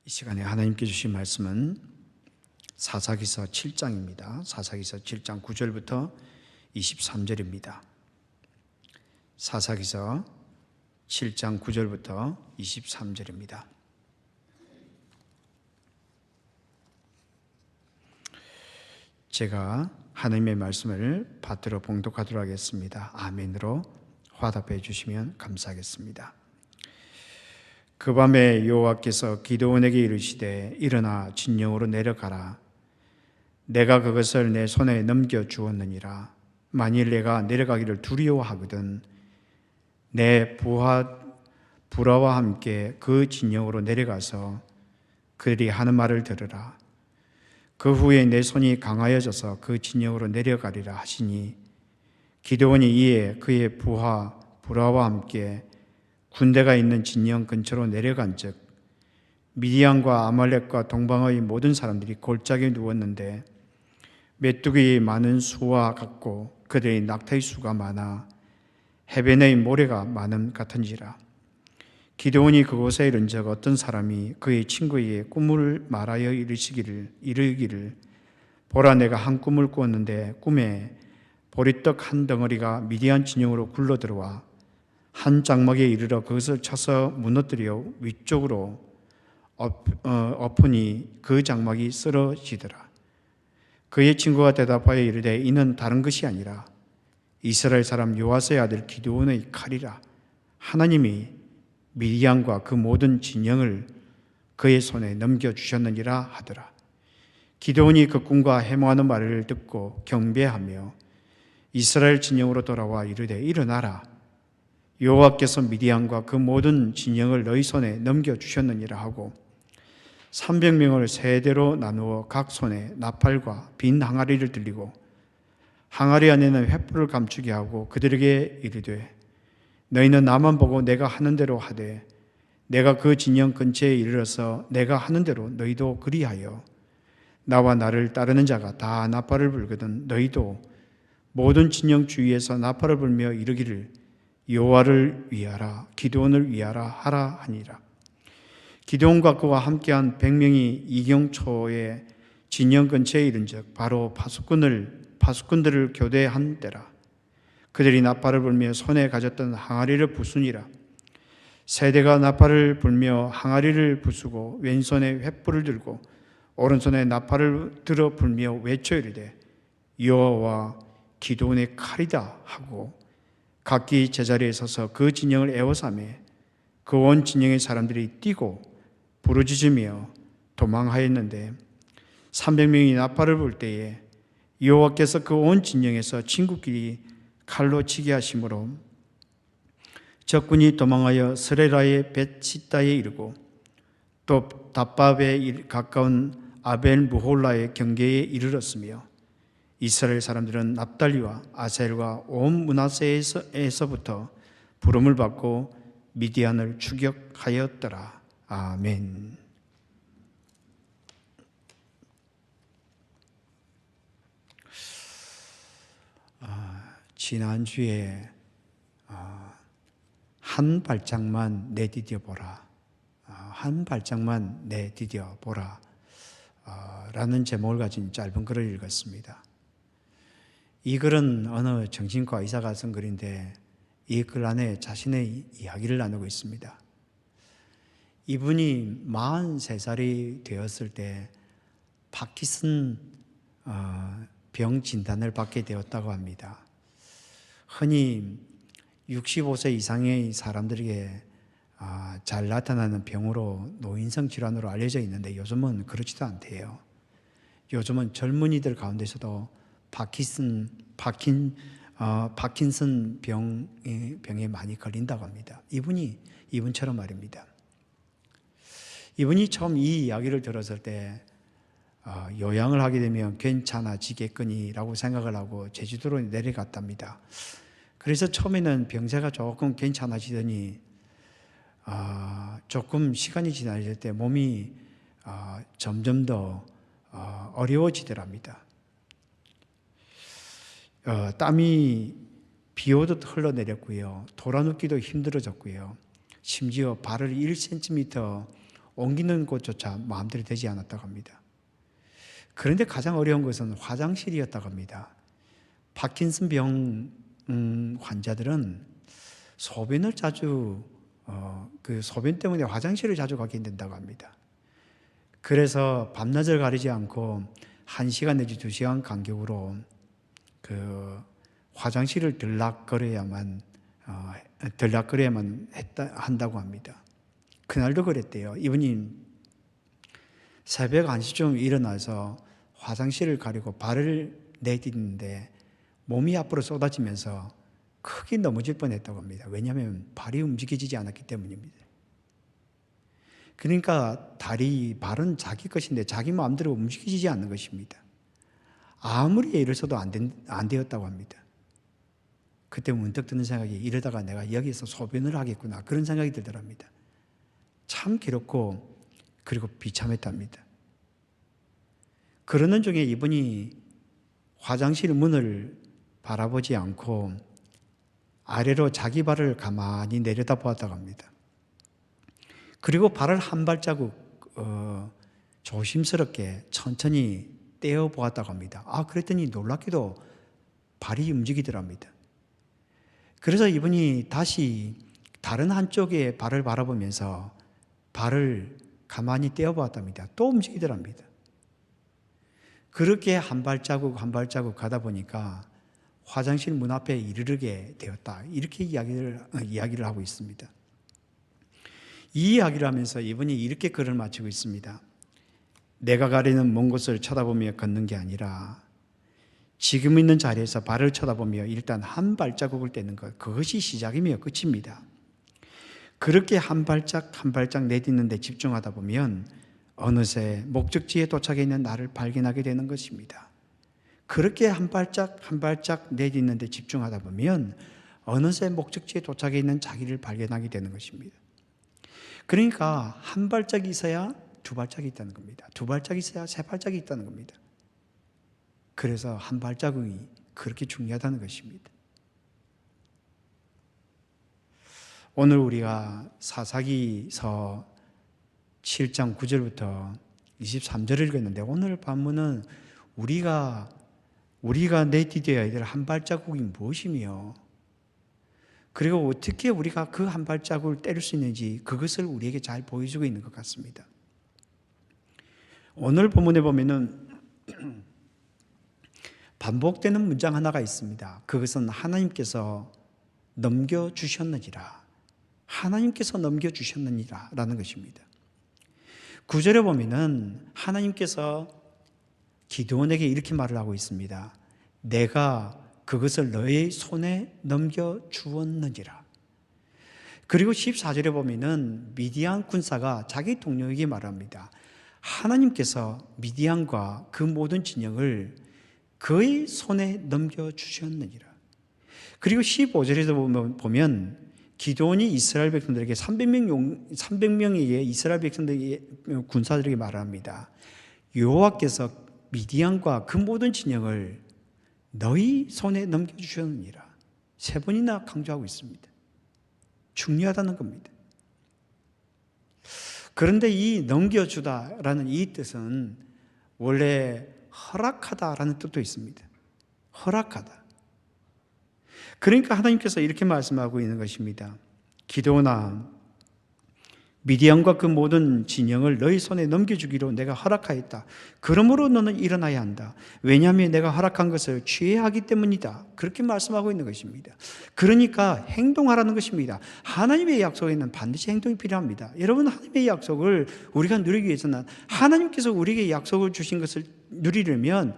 이 시간에 하나님께 주신 말씀은 사사기서 7장입니다. 사사기서 7장 9절부터 23절입니다. 사사기서 7장 9절부터 23절입니다. 제가 하나님의 말씀을 받들어 봉독하도록 하겠습니다. 아멘으로 화답해 주시면 감사하겠습니다. 그 밤에 여호와께서 기드온에게 이르시되 일어나 진영으로 내려가라. 내가 그것을 내 손에 넘겨 주었느니라. 만일 내가 내려가기를 두려워하거든 내 부하와 함께 그 진영으로 내려가서 그들이 하는 말을 들으라. 그 후에 내 손이 강하여져서 그 진영으로 내려가리라 하시니 기드온이 이에 그의 부하와 함께 군대가 있는 진영 근처로 내려간즉 미디안과 아말렉과 동방의 모든 사람들이 골짜기에 누웠는데 메뚜기 많은 수와 같고 그들의 낙타의 수가 많아 해변의 모래가 많음 같은지라. 기드온이 그곳에 이른즉 어떤 사람이 그의 친구에게 꿈을 말하여 이르기를 보라, 내가 한 꿈을 꾸었는데 꿈에 보리떡 한 덩어리가 미디안 진영으로 굴러 들어와 한 장막에 이르러 그것을 쳐서 무너뜨려 위쪽으로 엎으니 그 장막이 쓰러지더라. 그의 친구가 대답하여 이르되 이는 다른 것이 아니라 이스라엘 사람 요아스의 아들 기드온의 칼이라. 하나님이 미디안과 그 모든 진영을 그의 손에 넘겨주셨느니라 하더라. 기드온이 그 꿈과 해몽하는 말을 듣고 경배하며 이스라엘 진영으로 돌아와 이르되 일어나라. 여호와께서 미디안과 그 모든 진영을 너희 손에 넘겨주셨느니라 하고 300명을 세 대로 나누어 각 손에 나팔과 빈 항아리를 들리고 항아리 안에는 횃불을 감추게 하고 그들에게 이르되 너희는 나만 보고 내가 하는 대로 하되 내가 그 진영 근처에 이르러서 내가 하는 대로 너희도 그리하여 나와 나를 따르는 자가 다 나팔을 불거든 너희도 모든 진영 주위에서 나팔을 불며 이르기를 여호와를 위하라, 기드온을 위하라 하라 하니라. 기드온과 그와 함께한 100명이 이경초의 진영 근처에 이른즉 바로 파수꾼들을 교대한 때라. 그들이 나팔을 불며 손에 가졌던 항아리를 부수니라. 세대가 나팔을 불며 항아리를 부수고 왼손에 횃불을 들고 오른손에 나팔을 들어 불며 외쳐 이르되 여호와와 기드온의 칼이다 하고 각기 제자리에 서서 그 진영을 에워싸매 그 온 진영의 사람들이 뛰고 부르짖으며 도망하였는데 300명이 나팔을 불 때에 여호와께서 그 온 진영에서 친구끼리 칼로 치게 하심으로 적군이 도망하여 스레라의 벳시다에 이르고 또 답밥에 가까운 아벨 무홀라의 경계에 이르렀으며 이스라엘 사람들은 납달리와 아셀과 온 므낫세에서부터 부름을 받고 미디안을 추격하였더라. 아멘. 지난주에 한 발짝만 내디뎌 보라. 한 발짝만 내디뎌 보라. 라는 제목을 가진 짧은 글을 읽었습니다. 이 글은 어느 정신과 의사가 쓴 글인데 이 글 안에 자신의 이야기를 나누고 있습니다. 이분이 43살이 되었을 때 파킨슨 병 진단을 받게 되었다고 합니다. 흔히 65세 이상의 사람들에게 잘 나타나는 병으로 노인성 질환으로 알려져 있는데 요즘은 그렇지도 않대요. 요즘은 젊은이들 가운데서도 파킨슨 병에 많이 걸린다고 합니다. 이분처럼 말입니다. 이분이 처음 이 이야기를 들었을 때 요양을 하게 되면 괜찮아지겠거니라고 생각을 하고 제주도로 내려갔답니다. 그래서 처음에는 병세가 조금 괜찮아지더니 조금 시간이 지날 때 몸이 점점 더 어려워지더랍니다. 땀이 비 오듯 흘러내렸고요. 돌아눕기도 힘들어졌고요. 심지어 발을 1cm 옮기는 곳조차 마음대로 되지 않았다고 합니다. 그런데 가장 어려운 것은 화장실이었다고 합니다. 파킨슨 병 환자들은 소변을 자주 그 소변 때문에 화장실을 자주 가게 된다고 합니다. 그래서 밤낮을 가리지 않고 1시간 내지 2시간 간격으로 그 화장실을 들락거려야만 한다고 합니다. 그날도 그랬대요. 이분이 새벽 1시쯤 일어나서 화장실을 가리고 발을 내딛는데 몸이 앞으로 쏟아지면서 크게 넘어질 뻔했다고 합니다. 왜냐하면 발이 움직여지지 않았기 때문입니다. 그러니까 발은 자기 것인데 자기 마음대로 움직이지 않는 것입니다. 아무리 애를 써도 안 되었다고 합니다. 그때 문득 드는 생각이, 이러다가 내가 여기서 소변을 하겠구나, 그런 생각이 들더랍니다. 참 괴롭고 그리고 비참했답니다. 그러는 중에 이분이 화장실 문을 바라보지 않고 아래로 자기 발을 가만히 내려다보았다고 합니다. 그리고 발을 한 발자국 조심스럽게 천천히 떼어 보았다고 합니다. 그랬더니 놀랍게도 발이 움직이더랍니다. 그래서 이분이 다시 다른 한쪽에 발을 바라보면서 발을 가만히 떼어 보았답니다. 또 움직이더랍니다. 그렇게 한 발자국 한 발자국 가다 보니까 화장실 문 앞에 이르게 되었다, 이렇게 이야기를 하고 있습니다. 이 이야기를 하면서 이분이 이렇게 글을 마치고 있습니다. 내가 가리는 먼 곳을 쳐다보며 걷는 게 아니라 지금 있는 자리에서 발을 쳐다보며 일단 한 발자국을 떼는 것, 그것이 시작이며 끝입니다. 그렇게 한 발짝 한 발짝 내딛는 데 집중하다 보면 어느새 목적지에 도착해 있는 나를 발견하게 되는 것입니다. 그렇게 한 발짝 한 발짝 내딛는 데 집중하다 보면 어느새 목적지에 도착해 있는 자기를 발견하게 되는 것입니다. 그러니까 한 발짝이 있어야 두 발짝이 있다는 겁니다. 두 발짝이 있어야 세 발짝이 있다는 겁니다. 그래서 한 발자국이 그렇게 중요하다는 것입니다. 오늘 우리가 사사기서 7장 9절부터 23절을 읽었는데, 오늘 본문은 우리가 내디뎌야 될 한 발자국이 무엇이며, 그리고 어떻게 우리가 그 한 발자국을 때릴 수 있는지, 그것을 우리에게 잘 보여주고 있는 것 같습니다. 오늘 본문에 보면은 반복되는 문장 하나가 있습니다. 그것은 하나님께서 넘겨주셨느니라, 하나님께서 넘겨주셨느니라 라는 것입니다. 9절에 보면은 하나님께서 기드온에게 이렇게 말을 하고 있습니다. 내가 그것을 너의 손에 넘겨주었느니라. 그리고 14절에 보면은 미디안 군사가 자기 동료에게 말합니다. 하나님께서 미디안과 그 모든 진영을 그의 손에 넘겨주셨느니라. 그리고 15절에도 보면 기드온이 이스라엘 백성들에게 300명의 이스라엘 백성들에게, 군사들에게 말합니다. 여호와께서 미디안과 그 모든 진영을 너희 손에 넘겨주셨느니라. 3번이나 강조하고 있습니다. 중요하다는 겁니다. 그런데 이 넘겨주다라는 이 뜻은 원래 허락하다라는 뜻도 있습니다. 허락하다. 그러니까 하나님께서 이렇게 말씀하고 있는 것입니다. 기드온아, 미디안과 그 모든 진영을 너희 손에 넘겨주기로 내가 허락하였다. 그러므로 너는 일어나야 한다. 왜냐하면 내가 허락한 것을 취해야 하기 때문이다. 그렇게 말씀하고 있는 것입니다. 그러니까 행동하라는 것입니다. 하나님의 약속에는 반드시 행동이 필요합니다. 여러분, 하나님의 약속을 우리가 누리기 위해서는, 하나님께서 우리에게 약속을 주신 것을 누리려면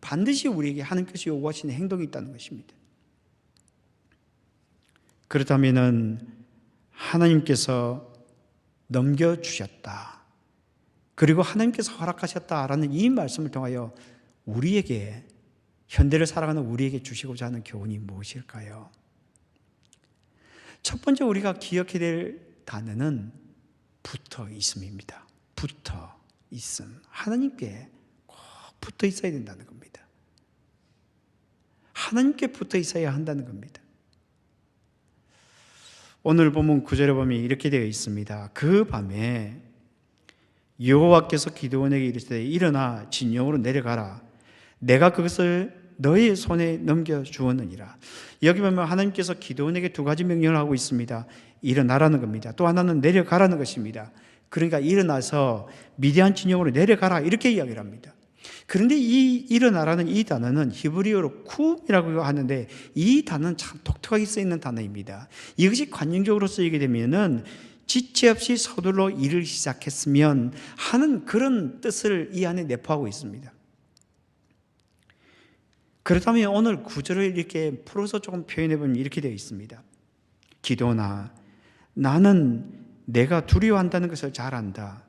반드시 우리에게 하나님께서 요구하시는 행동이 있다는 것입니다. 그렇다면 하나님께서 넘겨주셨다, 그리고 하나님께서 허락하셨다라는 이 말씀을 통하여 우리에게, 현대를 살아가는 우리에게 주시고자 하는 교훈이 무엇일까요? 첫 번째 우리가 기억해야 될 단어는 붙어 있음입니다. 붙어 있음. 하나님께 꼭 붙어 있어야 된다는 겁니다. 하나님께 붙어 있어야 한다는 겁니다. 오늘 보면 9절에 보면 이렇게 되어 있습니다. 그 밤에 여호와께서 기드온에게 이르시되 일어나 진영으로 내려가라. 내가 그것을 너의 손에 넘겨주었느니라. 여기 보면 하나님께서 기드온에게 두 가지 명령을 하고 있습니다. 일어나라는 겁니다. 또 하나는 내려가라는 것입니다. 그러니까 일어나서 미디안 진영으로 내려가라 이렇게 이야기를 합니다. 그런데 이 일어나라는 이 단어는 히브리어로 쿰이라고 하는데 이 단어는 참 독특하게 쓰이는 단어입니다. 이것이 관용적으로 쓰이게 되면은 지체 없이 서둘러 일을 시작했으면 하는 그런 뜻을 이 안에 내포하고 있습니다. 그렇다면 오늘 구절을 이렇게 풀어서 조금 표현해 보면 이렇게 되어 있습니다. 기도나 나는 내가 두려워한다는 것을 잘 안다.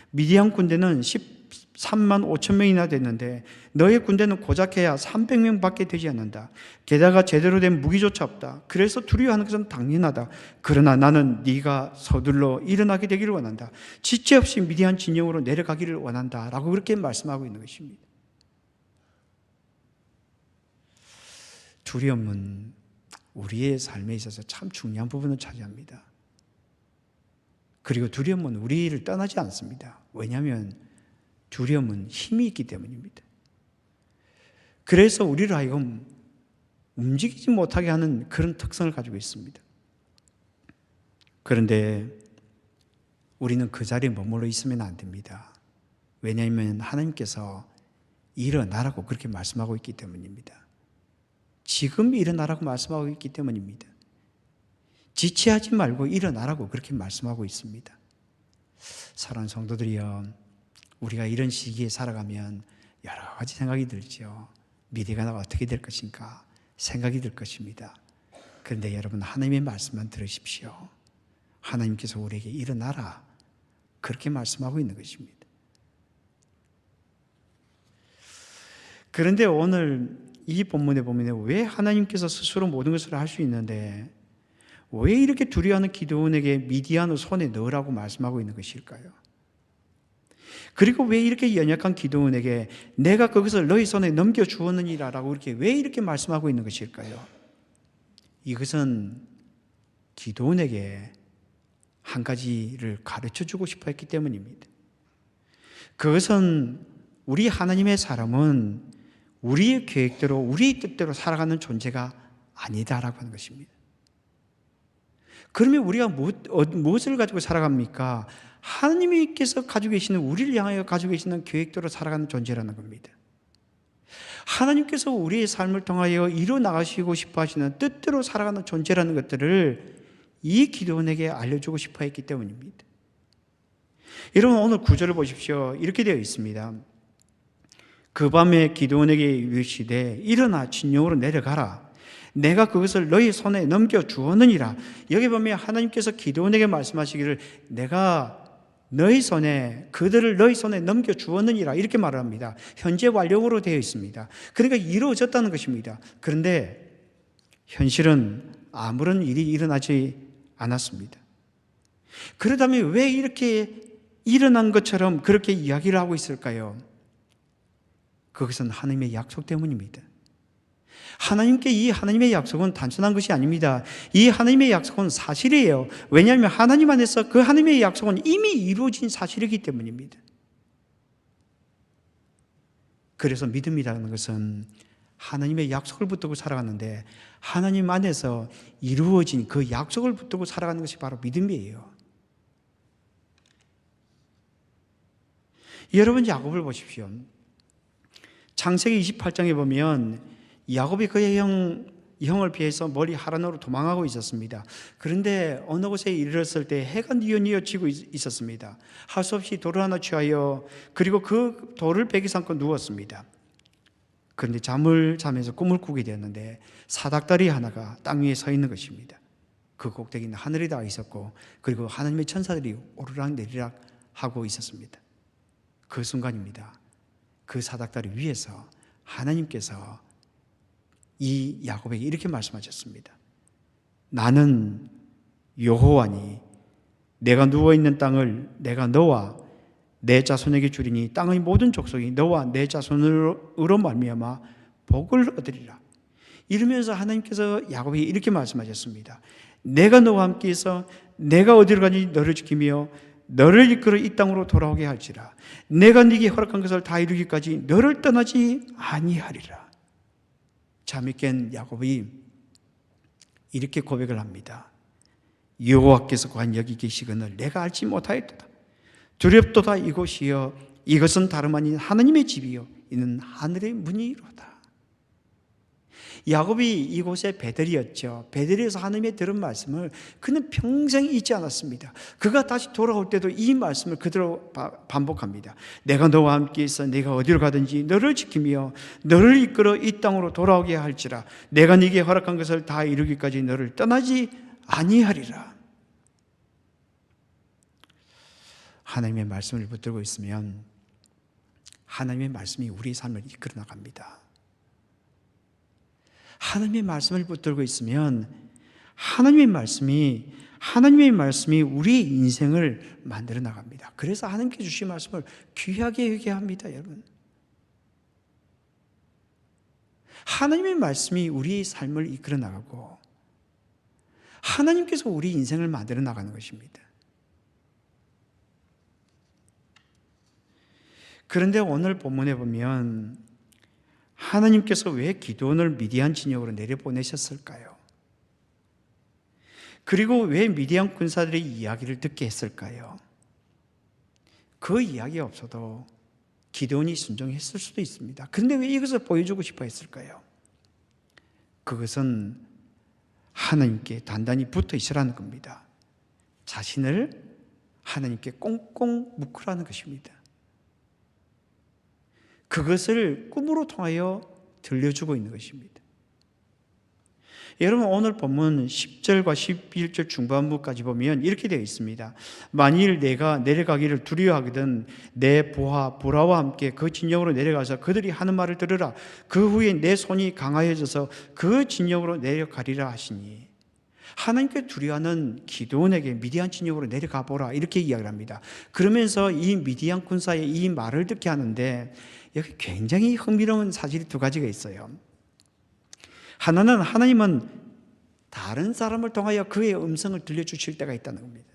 미디안 군대는 13만 5천 명이나 됐는데 너의 군대는 고작해야 300명밖에 되지 않는다. 게다가 제대로 된 무기조차 없다. 그래서 두려워하는 것은 당연하다. 그러나 나는 네가 서둘러 일어나게 되기를 원한다. 지체 없이 미디안 진영으로 내려가기를 원한다. 라고 그렇게 말씀하고 있는 것입니다. 두려움은 우리의 삶에 있어서 참 중요한 부분을 차지합니다. 그리고 두려움은 우리를 떠나지 않습니다. 왜냐하면 두려움은 힘이 있기 때문입니다. 그래서 우리를 하여금 움직이지 못하게 하는 그런 특성을 가지고 있습니다. 그런데 우리는 그 자리에 머물러 있으면 안 됩니다. 왜냐하면 하나님께서 일어나라고 그렇게 말씀하고 있기 때문입니다. 지금 일어나라고 말씀하고 있기 때문입니다. 지체하지 말고 일어나라고 그렇게 말씀하고 있습니다. 사랑하는 성도들이여, 우리가 이런 시기에 살아가면 여러 가지 생각이 들죠. 미래가 어떻게 될 것인가 생각이 들 것입니다. 그런데 여러분, 하나님의 말씀만 들으십시오. 하나님께서 우리에게 일어나라 그렇게 말씀하고 있는 것입니다. 그런데 오늘 이 본문에 보면 왜 하나님께서 스스로 모든 것을 할 수 있는데 왜 이렇게 두려워하는 기드온에게 미디안을 손에 넣으라고 말씀하고 있는 것일까요? 그리고 왜 이렇게 연약한 기드온에게 내가 그것을 너희 손에 넘겨주었느니라 라고 왜 이렇게 말씀하고 있는 것일까요? 이것은 기드온에게 한 가지를 가르쳐주고 싶어 했기 때문입니다. 그것은 우리 하나님의 사람은 우리의 계획대로 우리의 뜻대로 살아가는 존재가 아니다라고 하는 것입니다. 그러면 우리가 무엇을 가지고 살아갑니까? 하나님께서 가지고 계시는, 우리를 향하여 가지고 계시는 계획대로 살아가는 존재라는 겁니다. 하나님께서 우리의 삶을 통하여 이루어나가시고 싶어 하시는 뜻대로 살아가는 존재라는 것들을 이 기드온에게 알려주고 싶어 했기 때문입니다. 여러분, 오늘 구절을 보십시오. 이렇게 되어 있습니다. 그 밤에 기드온에게 이르시되 일어나 진영으로 내려가라. 내가 그것을 너희 손에 넘겨주었느니라. 여기 보면 하나님께서 기드온에게 말씀하시기를 내가 너희 손에, 그들을 너희 손에 넘겨주었느니라 이렇게 말을 합니다. 현재 완료로 되어 있습니다. 그러니까 이루어졌다는 것입니다. 그런데 현실은 아무런 일이 일어나지 않았습니다. 그렇다면 왜 이렇게 일어난 것처럼 그렇게 이야기를 하고 있을까요? 그것은 하나님의 약속 때문입니다. 하나님께 이 하나님의 약속은 단순한 것이 아닙니다. 이 하나님의 약속은 사실이에요. 왜냐하면 하나님 안에서 그 하나님의 약속은 이미 이루어진 사실이기 때문입니다. 그래서 믿음이라는 것은 하나님의 약속을 붙들고 살아가는데 하나님 안에서 이루어진 그 약속을 붙들고 살아가는 것이 바로 믿음이에요. 여러분, 야곱을 보십시오. 창세기 28장에 보면 야곱이 그의 형을 피해서 멀리 하란으로 도망하고 있었습니다. 그런데 어느 곳에 이르렀을 때 해가 뉘어뉘어 지고 있었습니다. 할 수 없이 돌을 하나 취하여 그리고 그 돌을 베개 삼고 누웠습니다. 그런데 잠을 자면서 꿈을 꾸게 되었는데 사닥다리 하나가 땅 위에 서 있는 것입니다. 그 꼭대기는 하늘에 닿아 있었고 그리고 하나님의 천사들이 오르락 내리락 하고 있었습니다. 그 순간입니다. 그 사닥다리 위에서 하나님께서 이 야곱에게 이렇게 말씀하셨습니다. 나는 여호와니 내가 누워있는 땅을 내가 너와 내 자손에게 주리니 땅의 모든 족속이 너와 내 자손으로 말미암아 복을 얻으리라. 이러면서 하나님께서 야곱에게 이렇게 말씀하셨습니다. 내가 너와 함께해서 내가 어디로 가든지 너를 지키며 너를 이끌어 이 땅으로 돌아오게 할지라. 내가 네게 허락한 것을 다 이루기까지 너를 떠나지 아니하리라. 잠이 깬 야곱이 이렇게 고백을 합니다. 여호와께서 과연 여기 계시거늘 내가 알지 못하였도다. 두렵도다 이곳이여 이것은 다름 아닌 하나님의 집이요 이는 하늘의 문이로다. 야곱이 이곳에 베델이었죠. 베델에서 하나님의 들은 말씀을 그는 평생 잊지 않았습니다. 그가 다시 돌아올 때도 이 말씀을 그대로 반복합니다. 내가 너와 함께 있어 내가 어디로 가든지 너를 지키며 너를 이끌어 이 땅으로 돌아오게 할지라. 내가 네게 허락한 것을 다 이루기까지 너를 떠나지 아니하리라. 하나님의 말씀을 붙들고 있으면 하나님의 말씀이 우리 삶을 이끌어 나갑니다. 하나님의 말씀을 붙들고 있으면 하나님의 말씀이 우리의 인생을 만들어 나갑니다. 그래서 하나님께 주신 말씀을 귀하게 여겨야 합니다, 여러분. 하나님의 말씀이 우리의 삶을 이끌어 나가고 하나님께서 우리 인생을 만들어 나가는 것입니다. 그런데 오늘 본문에 보면 하나님께서 왜 기드온을 미디안 진영으로 내려보내셨을까요? 그리고 왜 미디안 군사들의 이야기를 듣게 했을까요? 그 이야기가 없어도 기드온이 순종했을 수도 있습니다. 그런데 왜 이것을 보여주고 싶어 했을까요? 그것은 하나님께 단단히 붙어 있으라는 겁니다. 자신을 하나님께 꽁꽁 묶으라는 것입니다. 그것을 꿈으로 통하여 들려주고 있는 것입니다. 여러분 오늘 본문 10절과 11절 중반부까지 보면 이렇게 되어 있습니다. 만일 내가 내려가기를 두려워하거든 내 보하 보라와 함께 그 진영으로 내려가서 그들이 하는 말을 들으라. 그 후에 내 손이 강하여져서 그 진영으로 내려가리라 하시니 하나님께 두려워하는 기드온에게 미디안 진영으로 내려가 보라 이렇게 이야기를 합니다. 그러면서 이 미디안 군사의 이 말을 듣게 하는데 여기 굉장히 흥미로운 사실이 두 가지가 있어요. 하나는 하나님은 다른 사람을 통하여 그의 음성을 들려주실 때가 있다는 겁니다.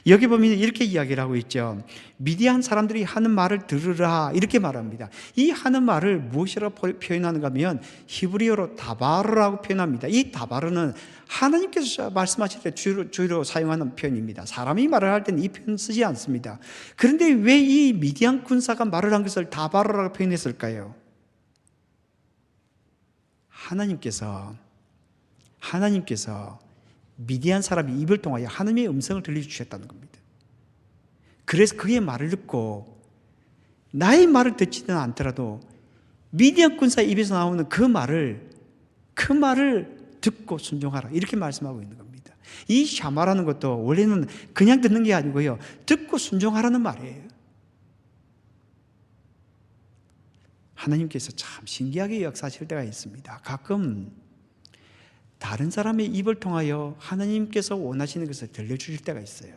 여기 보면 이렇게 이야기를 하고 있죠. 미디안 사람들이 하는 말을 들으라 이렇게 말합니다. 이 하는 말을 무엇이라고 표현하는가 하면 히브리어로 다바르라고 표현합니다. 이 다바르는 하나님께서 말씀하실 때 주로 사용하는 표현입니다. 사람이 말을 할 때는 이 표현 쓰지 않습니다. 그런데 왜 이 미디안 군사가 말을 한 것을 다바르라고 표현했을까요? 하나님께서 미디안 사람이 입을 통하여 하나님의 음성을 들려주셨다는 겁니다. 그래서 그의 말을 듣고 나의 말을 듣지는 않더라도 미디안 군사의 입에서 나오는 그 말을 듣고 순종하라 이렇게 말씀하고 있는 겁니다. 이 샤마라는 것도 원래는 그냥 듣는 게 아니고요, 듣고 순종하라는 말이에요. 하나님께서 참 신기하게 역사하실 때가 있습니다. 가끔 다른 사람의 입을 통하여 하나님께서 원하시는 것을 들려주실 때가 있어요.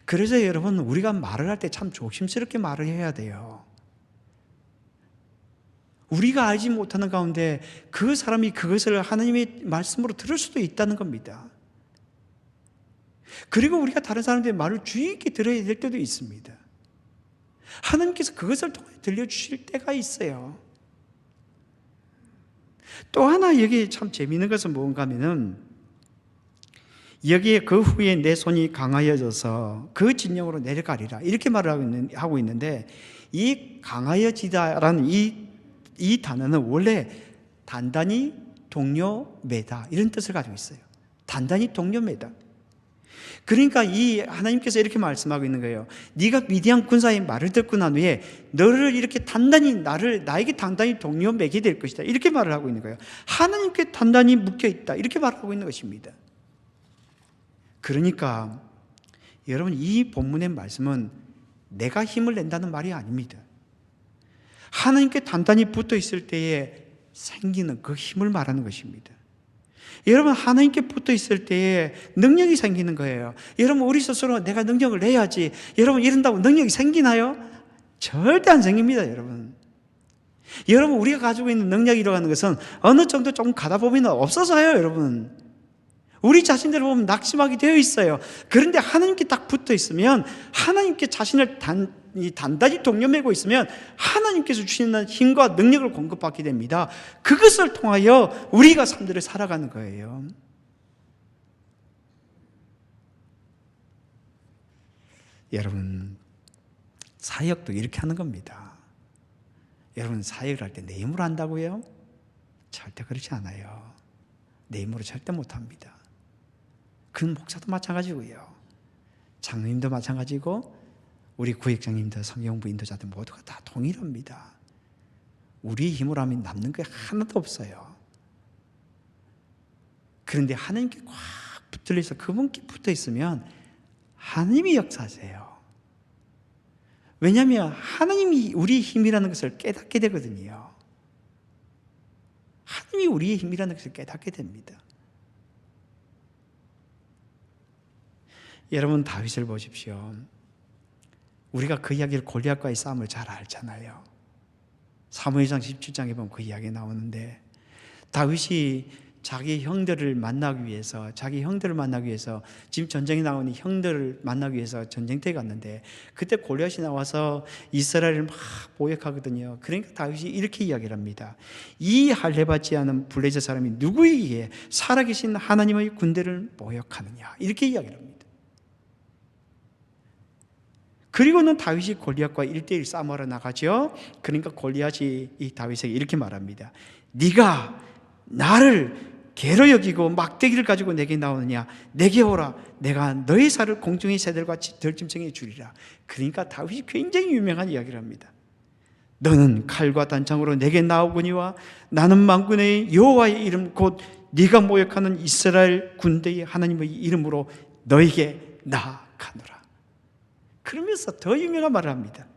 그래서 여러분 우리가 말을 할 때 참 조심스럽게 말을 해야 돼요. 우리가 알지 못하는 가운데 그 사람이 그것을 하나님의 말씀으로 들을 수도 있다는 겁니다. 그리고 우리가 다른 사람들의 말을 주의 깊게 들어야 될 때도 있습니다. 하나님께서 그것을 통해 들려주실 때가 있어요. 또 하나 여기 참 재미있는 것은 뭔가 하면은 여기에 그 후에 내 손이 강하여져서 그 진영으로 내려가리라 이렇게 말을 하고 있는데 이 강하여지다라는 이 단어는 원래 단단히 동요매다 이런 뜻을 가지고 있어요. 단단히 동요매다. 그러니까 이 하나님께서 이렇게 말씀하고 있는 거예요. 네가 미디안 군사의 말을 듣고 난 후에 너를 이렇게 단단히 나에게 단단히 동요 매게 될 것이다 이렇게 말을 하고 있는 거예요. 하나님께 단단히 묶여 있다 이렇게 말하고 있는 것입니다. 그러니까 여러분 이 본문의 말씀은 내가 힘을 낸다는 말이 아닙니다. 하나님께 단단히 붙어 있을 때에 생기는 그 힘을 말하는 것입니다. 여러분 하나님께 붙어 있을 때에 능력이 생기는 거예요. 여러분 우리 스스로 내가 능력을 내야지 여러분 이런다고 능력이 생기나요? 절대 안 생깁니다. 여러분 우리가 가지고 있는 능력이라고 하는 것은 어느 정도 조금 가다 보면 없어져요. 여러분 우리 자신들을 보면 낙심하게 되어 있어요. 그런데 하나님께 딱 붙어 있으면, 하나님께 자신을 단단히 동여매고 있으면 하나님께서 주시는 힘과 능력을 공급받게 됩니다. 그것을 통하여 우리가 삶들을 살아가는 거예요. 여러분, 사역도 이렇게 하는 겁니다. 여러분, 사역을 할 때 내 힘으로 한다고요? 절대 그렇지 않아요. 내 힘으로 절대 못합니다. 큰 목사도 마찬가지고요, 장로님도 마찬가지고, 우리 구역장님들, 성경부 인도자들 모두가 다 동일합니다. 우리 힘으로 하면 남는 게 하나도 없어요. 그런데 하나님께 꽉 붙들려서 그분께 붙어 있으면 하나님이 역사하세요. 왜냐하면 하나님이 우리의 힘이라는 것을 깨닫게 되거든요. 하나님이 우리의 힘이라는 것을 깨닫게 됩니다. 여러분, 다윗을 보십시오. 우리가 그 이야기를 골리앗과의 싸움을 잘 알잖아요. 사무엘상 17장에 보면 그 이야기 나오는데, 다윗이 자기 형들을 만나기 위해서 지금 전쟁에 나오는 형들을 만나기 위해서 전쟁터에 갔는데, 그때 골리앗이 나와서 이스라엘을 막 모욕하거든요. 그러니까 다윗이 이렇게 이야기를 합니다. 이 할례받지 않은 블레셋 사람이 누구에 의해 살아계신 하나님의 군대를 모욕하느냐, 이렇게 이야기를 합니다. 그리고는 다윗이 골리앗과 1대1 싸움하러 나가죠. 그러니까 골리앗이 이 다윗에게 이렇게 말합니다. 네가 나를 개로 여기고 막대기를 가지고 내게 나오느냐? 내게 오라. 내가 너의 살을 공중의 새들과 들짐승에 주리라. 그러니까 다윗이 굉장히 유명한 이야기를 합니다. 너는 칼과 단창으로 내게 나오거니와 나는 만군의 여호와의 이름 곧 네가 모욕하는 이스라엘 군대의 하나님의 이름으로 너에게 나아가노라. 그러면서 더 유명한 말을 합니다.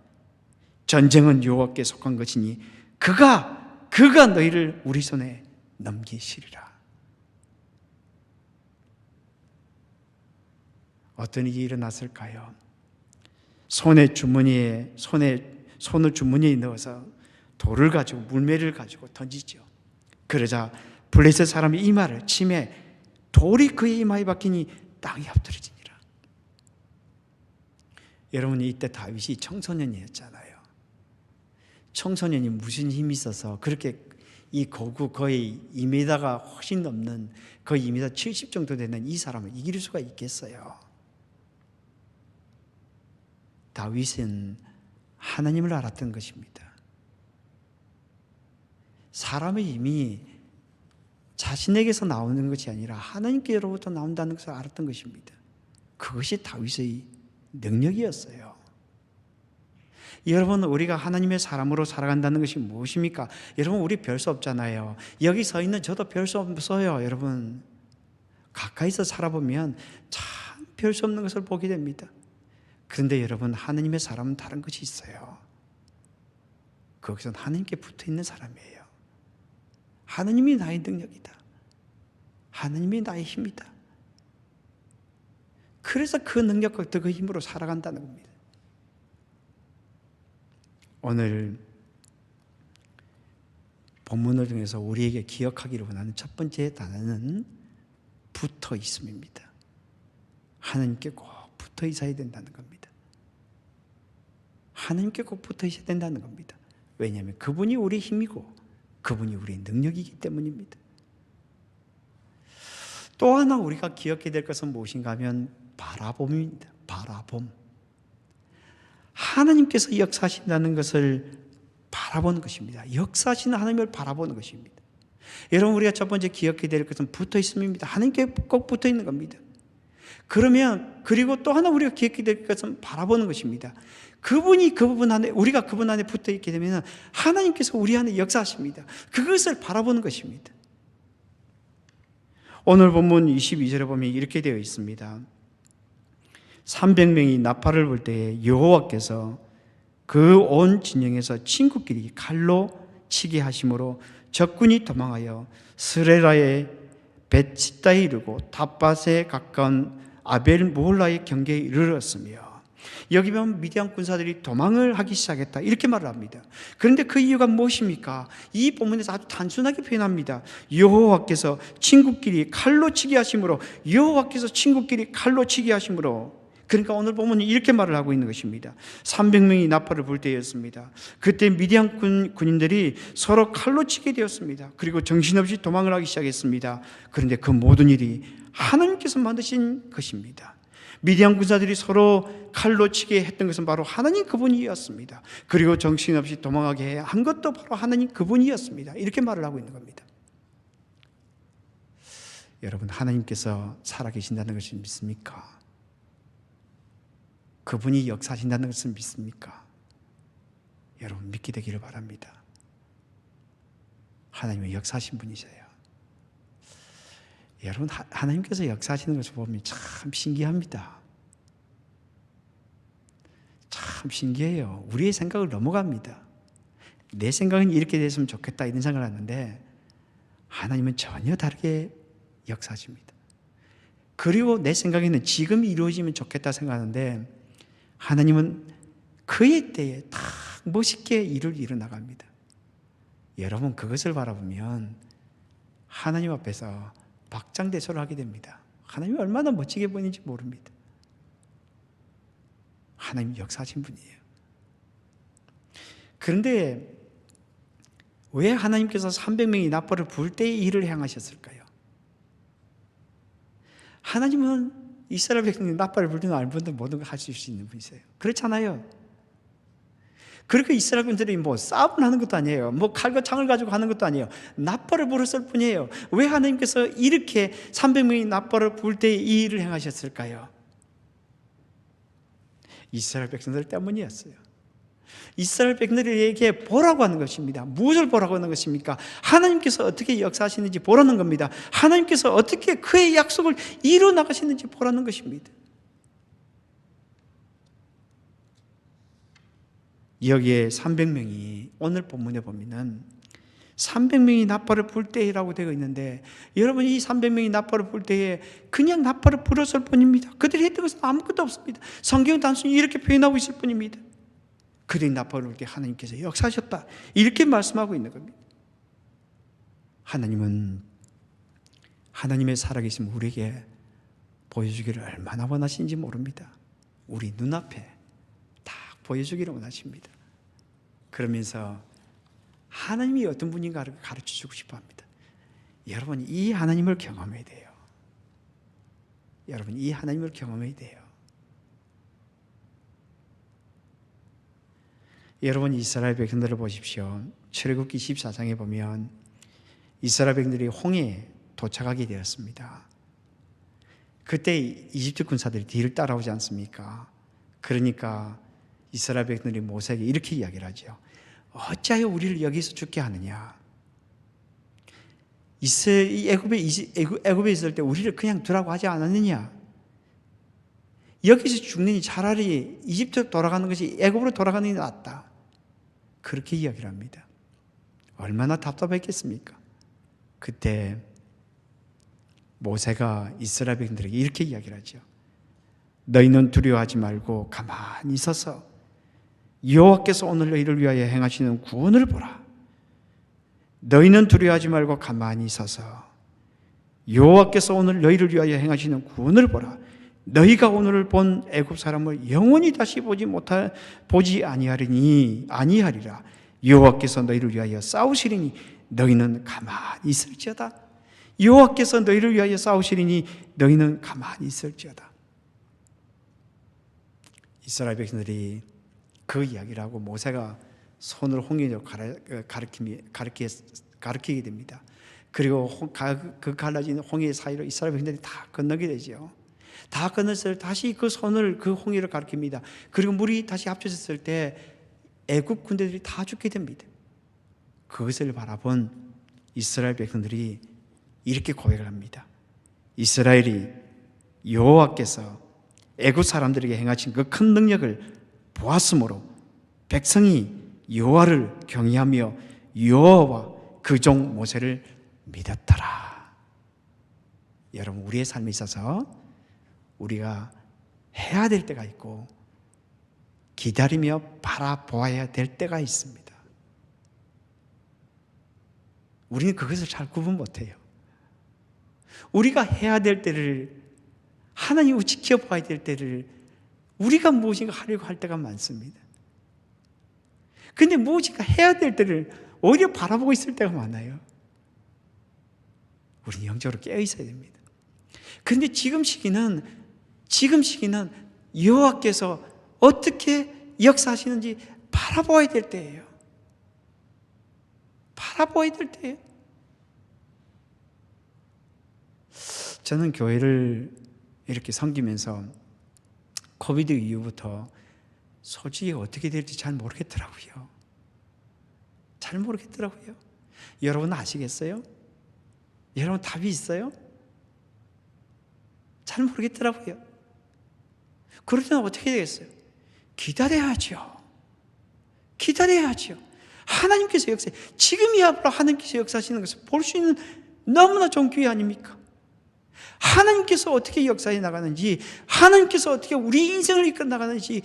전쟁은 여호와께 속한 것이니 그가 너희를 우리 손에 넘기시리라. 어떤 일이 일어났을까요? 손을 주머니에 넣어서 돌을 가지고, 물매를 가지고 던지죠. 그러자 블레셋 사람이 이마를 치매 돌이 그의 이마에 박히니 땅이 엎드러지니라. 여러분, 이때 다윗이 청소년이었잖아요. 청소년이 무슨 힘이 있어서 그렇게 이 거구 거의 2m가 훨씬 넘는, 거의 2m 70 정도 되는 이 사람을 이길 수가 있겠어요? 다윗은 하나님을 알았던 것입니다. 사람의 힘이 자신에게서 나오는 것이 아니라 하나님께로부터 나온다는 것을 알았던 것입니다. 그것이 다윗의 능력이었어요. 여러분, 우리가 하나님의 사람으로 살아간다는 것이 무엇입니까? 여러분, 우리 별 수 없잖아요. 여기 서 있는 저도 별 수 없어요. 여러분, 가까이서 살아보면 참 별 수 없는 것을 보게 됩니다. 그런데 여러분, 하나님의 사람은 다른 것이 있어요. 거기서는 하나님께 붙어있는 사람이에요. 하나님이 나의 능력이다. 하나님이 나의 힘이다. 그래서 그 능력과 그 힘으로 살아간다는 겁니다. 오늘 본문을 통해서 우리에게 기억하기를 원하는 첫 번째 단어는 붙어 있음입니다. 하나님께 꼭 붙어 있어야 된다는 겁니다. 하나님께 꼭 붙어 있어야 된다는 겁니다. 왜냐하면 그분이 우리의 힘이고 그분이 우리의 능력이기 때문입니다. 또 하나 우리가 기억해야 될 것은 무엇인가 하면 바라봄입니다. 바라봄. 하나님께서 역사하신다는 것을 바라보는 것입니다. 역사하시는 하나님을 바라보는 것입니다. 여러분, 우리가 첫 번째 기억해야 될 것은 붙어 있음입니다. 하나님께 꼭 붙어 있는 겁니다. 그리고 또 하나 우리가 기억해야 될 것은 바라보는 것입니다. 그분이 그 부분 안에, 우리가 그분 안에 붙어 있게 되면 하나님께서 우리 안에 역사하십니다. 그것을 바라보는 것입니다. 오늘 본문 22절에 보면 이렇게 되어 있습니다. 300명이 나팔을 불 때에 여호와께서 그 온 진영에서 친구끼리 칼로 치게 하심으로 적군이 도망하여 스레라의 벳시다에 이르고 닷밭에 가까운 아벨 모홀라의 경계에 이르렀으며, 여기 보면 미디안 군사들이 도망을 하기 시작했다, 이렇게 말을 합니다. 그런데 그 이유가 무엇입니까? 이 본문에서 아주 단순하게 표현합니다. 여호와께서 친구끼리 칼로 치게 하심으로, 여호와께서 친구끼리 칼로 치게 하심으로. 그러니까 오늘 본문이 이렇게 말을 하고 있는 것입니다. 300명이 나팔을 불 때였습니다. 그때 미디안 군인들이 서로 칼로 치게 되었습니다. 그리고 정신없이 도망을 하기 시작했습니다. 그런데 그 모든 일이 하나님께서 만드신 것입니다. 미디안 군사들이 서로 칼로 치게 했던 것은 바로 하나님 그분이었습니다. 그리고 정신없이 도망하게 한 것도 바로 하나님 그분이었습니다. 이렇게 말을 하고 있는 겁니다. 여러분, 하나님께서 살아계신다는 것을 믿습니까? 그분이 역사하신다는 것을 믿습니까? 여러분, 믿게 되기를 바랍니다. 하나님은 역사하신 분이세요. 여러분, 하나님께서 역사하시는 것을 보면 참 신기합니다. 참 신기해요. 우리의 생각을 넘어갑니다. 내 생각은 이렇게 됐으면 좋겠다, 이런 생각을 하는데 하나님은 전혀 다르게 역사하십니다. 그리고 내 생각에는 지금 이루어지면 좋겠다 생각하는데 하나님은 그의 때에 딱 멋있게 일을 이뤄나갑니다. 여러분, 그것을 바라보면 하나님 앞에서 박장대소를 하게 됩니다. 하나님이 얼마나 멋지게 보이는지 모릅니다. 하나님 역사하신 분이에요. 그런데 왜 하나님께서 300명이 나팔을 불 때의 일을 행하셨을까요? 하나님은 이스라엘 백성이 나팔을 불 때는 알분들 모든 걸 할 수 있는 분이세요. 그렇잖아요. 그렇게 이스라엘 분들이 싸움을 하는 것도 아니에요. 칼과 창을 가지고 하는 것도 아니에요. 나팔을 불었을 뿐이에요. 왜 하나님께서 이렇게 300명이 나팔을 불 때 이 일을 행하셨을까요? 이스라엘 백성들 때문이었어요. 이스라엘 백성들에게 보라고 하는 것입니다. 무엇을 보라고 하는 것입니까? 하나님께서 어떻게 역사하시는지 보라는 겁니다. 하나님께서 어떻게 그의 약속을 이루어 나가시는지 보라는 것입니다. 여기에 300명이 오늘 본문에 보면은 300명이 나팔을 불 때라고 되어 있는데, 여러분, 이 300명이 나팔을 불 때에 그냥 나팔을 불었을 뿐입니다. 그들이 했던 것은 아무것도 없습니다. 성경은 단순히 이렇게 표현하고 있을 뿐입니다. 그들이 나팔을 불 때 하나님께서 역사하셨다, 이렇게 말씀하고 있는 겁니다. 하나님은 하나님의 살아계심 우리에게 보여주기를 얼마나 원하시는지 모릅니다. 우리 눈앞에 딱 보여주기를 원하십니다. 그러면서 하나님이 어떤 분인가를 가르쳐주고 싶어 합니다. 여러분, 이 하나님을 경험해야 돼요. 여러분, 이 하나님을 경험해야 돼요. 여러분, 이스라엘 백성들을 보십시오. 출애굽기 14장에 보면 이스라엘 백성들이 홍해에 도착하게 되었습니다. 그때 이집트 군사들이 뒤를 따라오지 않습니까? 그러니까 이스라엘 백성들이 모세에게 이렇게 이야기를 하죠. 어찌하여 우리를 여기서 죽게 하느냐? 애굽에 있을 때 우리를 그냥 두라고 하지 않았느냐? 여기서 죽느니 차라리 이집트로 돌아가는 것이 애굽으로 돌아가는 게 낫다. 그렇게 이야기를 합니다. 얼마나 답답했겠습니까? 그때 모세가 이스라엘 백성들에게 이렇게 이야기를 하죠. 너희는 두려워하지 말고 가만히 서서 여호와께서 오늘 너희를 위하여 행하시는 구원을 보라. 너희는 두려워하지 말고 가만히 서서 여호와께서 오늘 너희를 위하여 행하시는 구원을 보라. 너희가 오늘 본 애굽 사람을 영원히 다시 보지 아니하리라. 여호와께서 너희를 위하여 싸우시리니 너희는 가만히 있을지어다. 여호와께서 너희를 위하여 싸우시리니 너희는 가만히 있을지어다. 이스라엘 백성들이 그 이야기를 하고 모세가 손을 홍해로 가리키게 됩니다. 그리고 그 갈라진 홍해 사이로 이스라엘 백성들이 다 건너게 되죠. 다 건넜을 때 다시 그 손을 그 홍해를 가리킵니다. 그리고 물이 다시 합쳐졌을 때 애굽 군대들이 다 죽게 됩니다. 그것을 바라본 이스라엘 백성들이 이렇게 고백을 합니다. 이스라엘이 여호와께서 애굽 사람들에게 행하신 그 큰 능력을 보았으므로 백성이 여호와를 경외하며 여호와와 그 종 모세를 믿었더라. 여러분, 우리의 삶에 있어서 우리가 해야 될 때가 있고 기다리며 바라보아야 될 때가 있습니다. 우리는 그것을 잘 구분 못해요. 우리가 해야 될 때를, 하나님을 지켜봐야 될 때를 우리가 무엇인가 하려고 할 때가 많습니다. 근데 무엇인가 해야 될 때를 오히려 바라보고 있을 때가 많아요. 우리는 영적으로 깨어 있어야 됩니다. 근데 지금 시기는 여호와께서 어떻게 역사하시는지 바라봐야 될 때예요. 바라봐야 될 때예요. 저는 교회를 이렇게 섬기면서 코비드 이후부터 솔직히 어떻게 될지 잘 모르겠더라고요. 잘 모르겠더라고요. 여러분 아시겠어요? 여러분 답이 있어요? 잘 모르겠더라고요. 그러면 어떻게 되겠어요? 기다려야죠. 기다려야죠. 하나님께서 역사해. 지금이야말로 하나님께서 역사하시는 것을 볼 수 있는 너무나 좋은 기회 아닙니까? 하나님께서 어떻게 역사해 나가는지, 하나님께서 어떻게 우리 인생을 이끌어 나가는지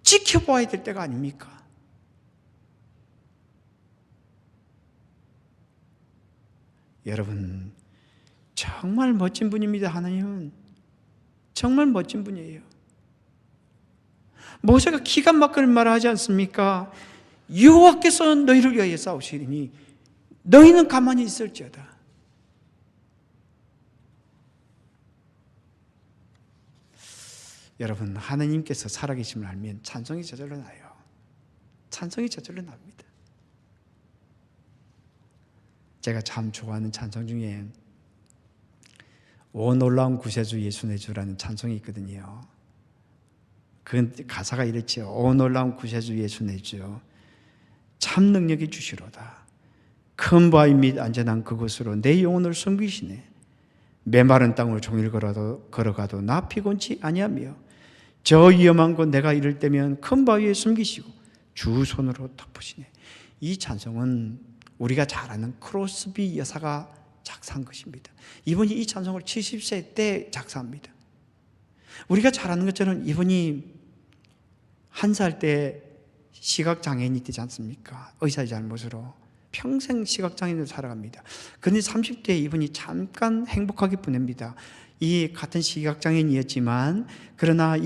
지켜보아야 될 때가 아닙니까? 여러분, 정말 멋진 분입니다. 하나님은 정말 멋진 분이에요. 모세가 기가 막힐 말을 하지 않습니까? 여호와께서 너희를 위하여 싸우시리니 너희는 가만히 있을지어다. 여러분, 하나님께서 살아계심을 알면 찬송이 저절로 나요. 찬송이 저절로 납니다. 제가 참 좋아하는 찬송 중에 오 놀라운 구세주 예수 내 주라는 찬송이 있거든요. 그 가사가 이렇죠. 오 놀라운 구세주 예수 내 주, 참 능력이 주시로다. 큰 바위 및 안전한 그곳으로 내 영혼을 숨기시네. 메마른 땅을 종일 걸어가도 나 피곤치 아니하며 저 위험한 곳 내가 이를 때면 큰 바위에 숨기시고 주 손으로 덮으시네. 이 찬송은 우리가 잘 아는 크로스비 여사가 작사한 것입니다. 이분이 이 찬송을 70세 때 작사합니다. 우리가 잘 아는 것처럼 이분이 한 살 때 시각장애인이 되지 않습니까? 의사의 잘못으로 평생 시각장애인으로 살아갑니다. 그런데 30대에 이분이 잠깐 행복하게 보냅니다. 이 같은 시각장애인이었지만 그러나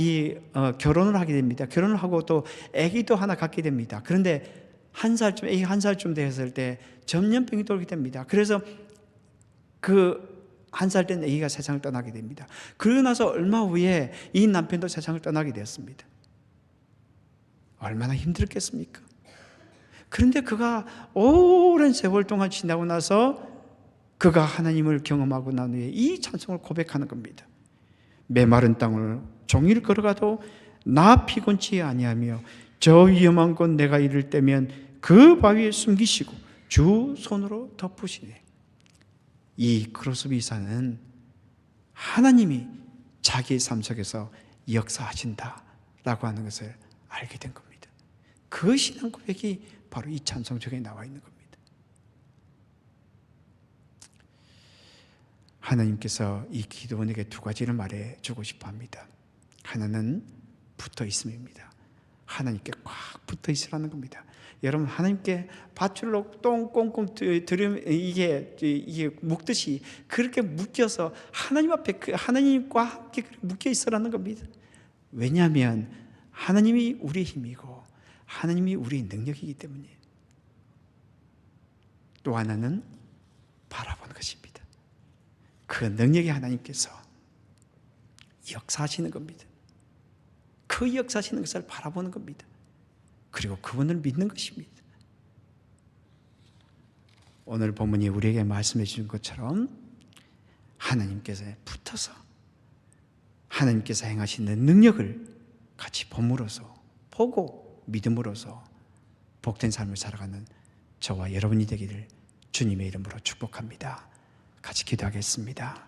결혼을 하게 됩니다. 결혼을 하고 또 아기도 하나 갖게 됩니다. 그런데 아기 한 살쯤 되었을 때 전염병이 돌게 됩니다. 그래서 그 한 살 된 아기가 세상을 떠나게 됩니다. 그러고 나서 얼마 후에 이 남편도 세상을 떠나게 되었습니다. 얼마나 힘들겠습니까? 그런데 그가 오랜 세월 동안 지나고 나서 그가 하나님을 경험하고 난 후에 이 찬송을 고백하는 겁니다. 메마른 땅을 종일 걸어가도 나 피곤치 아니하며 저 위험한 곳 내가 이를 때면 그 바위에 숨기시고 주 손으로 덮으시네. 이 크로스비 사는 하나님이 자기의 삶 속에서 역사하신다라고 하는 것을 알게 된 겁니다. 그 신앙 고백이 바로 이 찬송 중에 나와 있는 겁니다. 하나님께서 이 기도원에게 두 가지를 말해주고 싶어 합니다. 하나는 붙어 있음입니다. 하나님께 꽉 붙어 있으라는 겁니다. 여러분, 하나님께 밧줄로 똥꽁꽁 들으면 이게 묶듯이 그렇게 묶여서 하나님 앞에 하나님과 함께 묶여 있으라는 겁니다. 왜냐하면 하나님이 우리의 힘이고 하나님이 우리의 능력이기 때문이에요. 또 하나는 바라보는 것입니다. 그 능력의 하나님께서 역사하시는 겁니다. 그 역사하시는 것을 바라보는 겁니다. 그리고 그분을 믿는 것입니다. 오늘 본문이 우리에게 말씀해 주신 것처럼 하나님께서 붙어서 하나님께서 행하시는 능력을 같이 봄으로써 보고 믿음으로써 복된 삶을 살아가는 저와 여러분이 되기를 주님의 이름으로 축복합니다. 같이 기도하겠습니다.